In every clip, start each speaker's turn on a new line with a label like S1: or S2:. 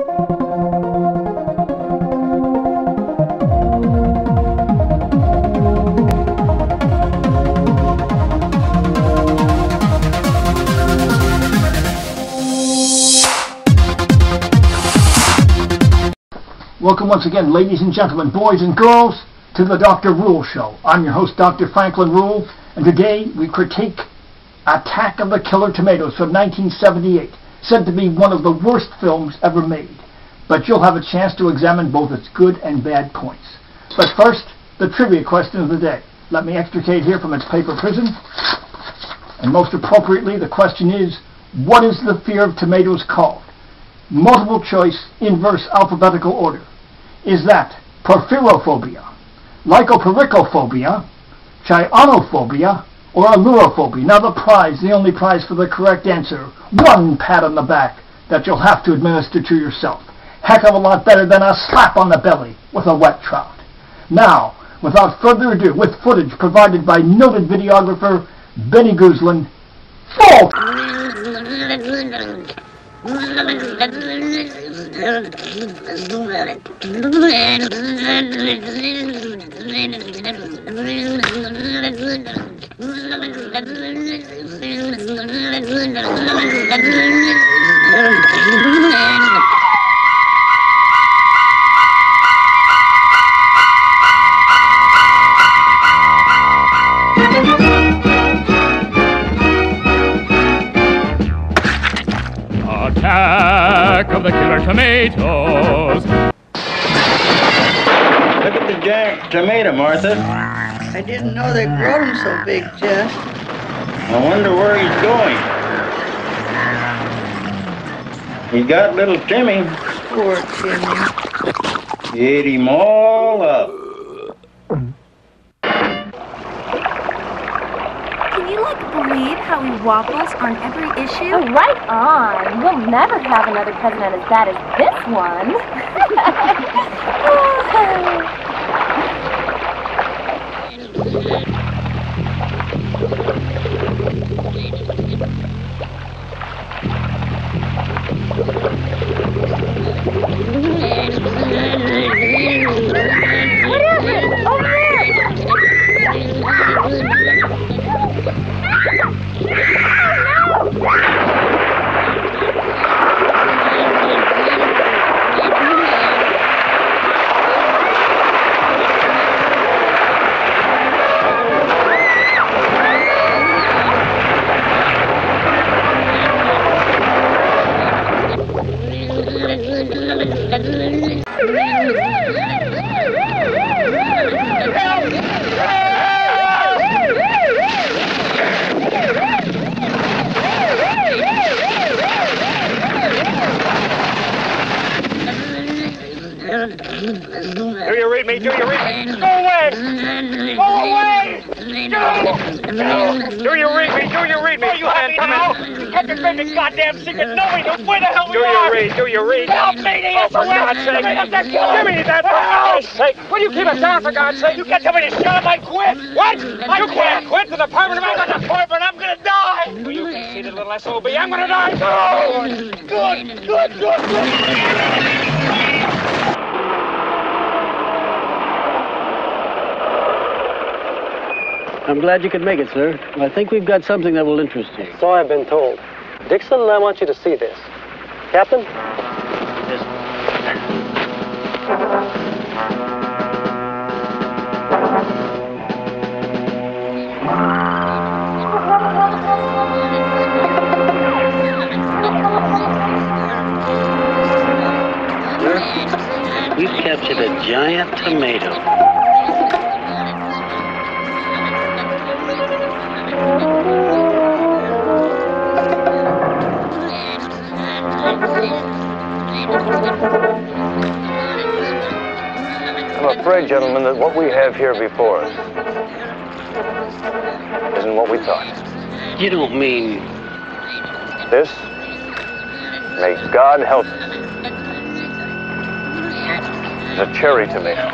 S1: Welcome once again, ladies and gentlemen, boys and girls, to the Dr. Rule Show. I'm your host, Dr. Franklin Rule, and today we critique Attack of the Killer Tomatoes from 1978, said to be one of the worst films ever made. But you'll have a chance to examine both its good and bad points. But first, the trivia question of the day. Let me extricate here from its paper prison. And most appropriately, the question is, what is the fear of tomatoes called? Multiple choice, inverse alphabetical order. Is that porphyrophobia, lycopericophobia, cyanophobia, or allurophobia? Now the only prize for the correct answer, one pat on the back that you'll have to administer to yourself. Heck of a lot better than a slap on the belly with a wet trout. Now, without further ado, with footage provided by noted videographer Benny Guzlin, fall!
S2: Attack of the Killer Tomatoes.
S3: Look at the giant tomato, Martha.
S4: I didn't know they grew them so big, Jeff.
S3: I wonder where he's going. He got little Timmy.
S4: Poor Timmy.
S3: He ate him all up.
S5: Can you, believe how he waffles on every issue?
S6: Oh, right on. We'll never have another president as bad as this one.
S5: What is it? Over there!
S2: Do you read me? Do you read me? Go away! Go away! Do you read me? Do you read me?
S7: Are you happy now? Detective been the goddamn secret. Nobody knows where the hell we are.
S2: Do you read?
S7: Help me, the
S2: Oh, for God's sake.
S7: Give me that, for God's sake.
S2: Will you keep it down, for God's sake?
S7: You can't tell me to shut up. I quit.
S2: What?
S7: I
S2: You can't quit the department of
S7: I'm not the department. I'm going to die.
S2: You conceited little SOB. I'm going to die.
S7: Oh, good.
S8: I'm glad you could make it, sir. I think we've got something that will interest you.
S9: So I've been told. Dixon, I want you to see this. Captain?
S8: Yes. Sir, we've captured a giant tomato.
S9: I'm afraid, gentlemen, that what we have here before us isn't what we thought.
S8: You don't mean...
S9: This, may God help us, is a cherry tomato.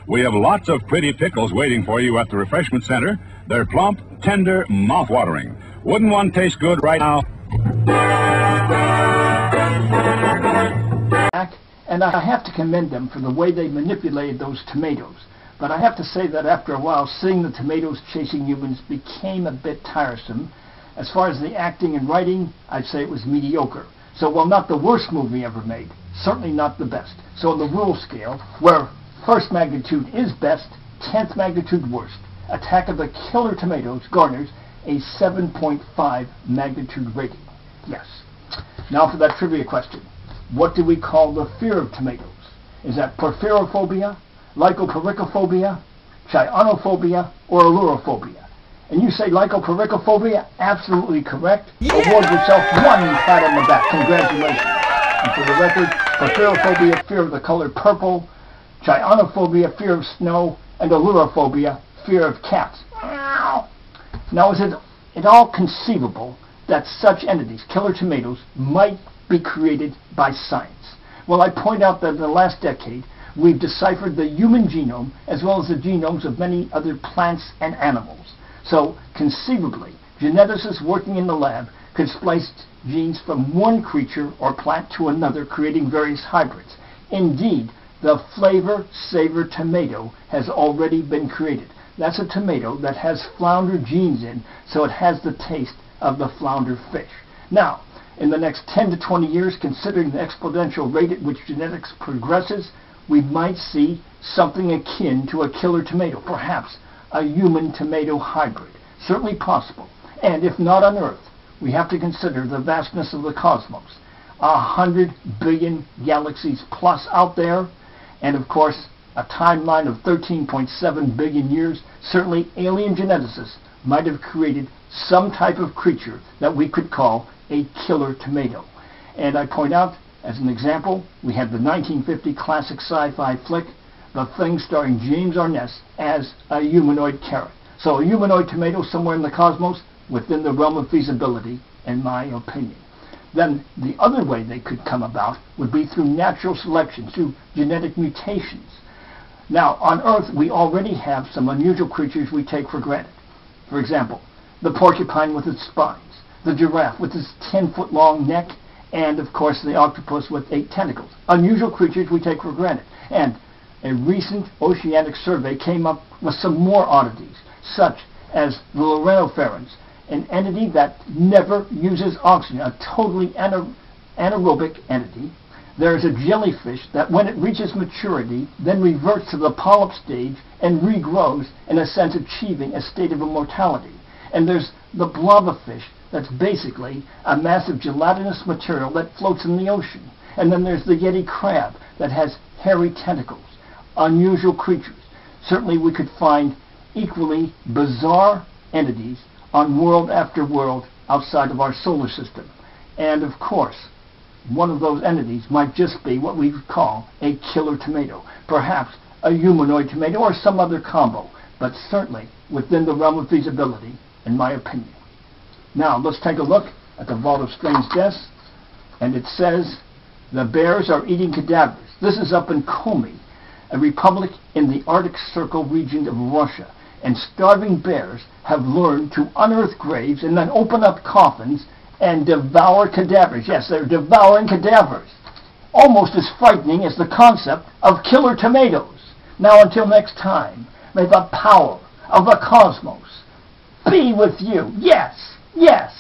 S10: We have lots of pretty pickles waiting for you at the refreshment center. They're plump, tender, mouth-watering. Wouldn't one taste good right now?
S1: And I have to commend them for the way they manipulated those tomatoes. But I have to say that after a while, seeing the tomatoes chasing humans became a bit tiresome. As far as the acting and writing, I'd say it was mediocre. So while not the worst movie ever made, certainly not the best. So on the rule scale, where first magnitude is best, 10th magnitude worst, Attack of the Killer Tomatoes garners a 7.5 magnitude rating. Yes. Now for that trivia question. What do we call the fear of tomatoes? Is that porphyrophobia, lycopericophobia, cyanophobia, or allurophobia? And you say lycopericophobia? Absolutely correct. Yeah! Award yourself one pat on the back. Congratulations. And for the record, porphyrophobia, fear of the color purple, cyanophobia, fear of snow, and allurophobia, fear of cats. Now, is it at all conceivable that such entities, killer tomatoes, might be created by science? Well, I point out that in the last decade, we've deciphered the human genome as well as the genomes of many other plants and animals. So, conceivably, geneticists working in the lab could splice genes from one creature or plant to another, creating various hybrids. Indeed, the flavor savor tomato has already been created. That's a tomato that has flounder genes in, so it has the taste of the flounder fish. Now, in the next 10 to 20 years, considering the exponential rate at which genetics progresses, we might see something akin to a killer tomato, perhaps a human tomato hybrid. Certainly possible. And if not on Earth, we have to consider the vastness of the cosmos. 100 billion galaxies plus out there, and of course, a timeline of 13.7 billion years. Certainly alien geneticists might have created some type of creature that we could call a killer tomato. And I point out, as an example, we had the 1950 classic sci-fi flick, The Thing, starring James Arness as a humanoid carrot. So a humanoid tomato somewhere in the cosmos, within the realm of feasibility, in my opinion. Then the other way they could come about would be through natural selection, through genetic mutations. Now, on Earth, we already have some unusual creatures we take for granted. For example, the porcupine with its spines, the giraffe with its 10-foot-long neck, and, of course, the octopus with 8 tentacles. Unusual creatures we take for granted. And a recent oceanic survey came up with some more oddities, such as the Lorenophorans, an entity that never uses oxygen, a totally anaerobic entity. There is a jellyfish that when it reaches maturity, then reverts to the polyp stage and regrows, in a sense achieving a state of immortality. And there's the blobfish, that's basically a massive gelatinous material that floats in the ocean. And then there's the Yeti crab that has hairy tentacles. Unusual creatures. Certainly we could find equally bizarre entities on world after world outside of our solar system. And of course, one of those entities might just be what we would call a killer tomato. Perhaps a humanoid tomato or some other combo, but certainly within the realm of feasibility, in my opinion. Now, let's take a look at the Vault of Strange Deaths And it says the bears are eating cadavers. This is up in Komi, a republic in the Arctic Circle region of Russia. And starving bears have learned to unearth graves and then open up coffins and devour cadavers. Yes, they're devouring cadavers. Almost as frightening as the concept of killer tomatoes. Now until next time, may the power of the cosmos be with you. Yes, yes.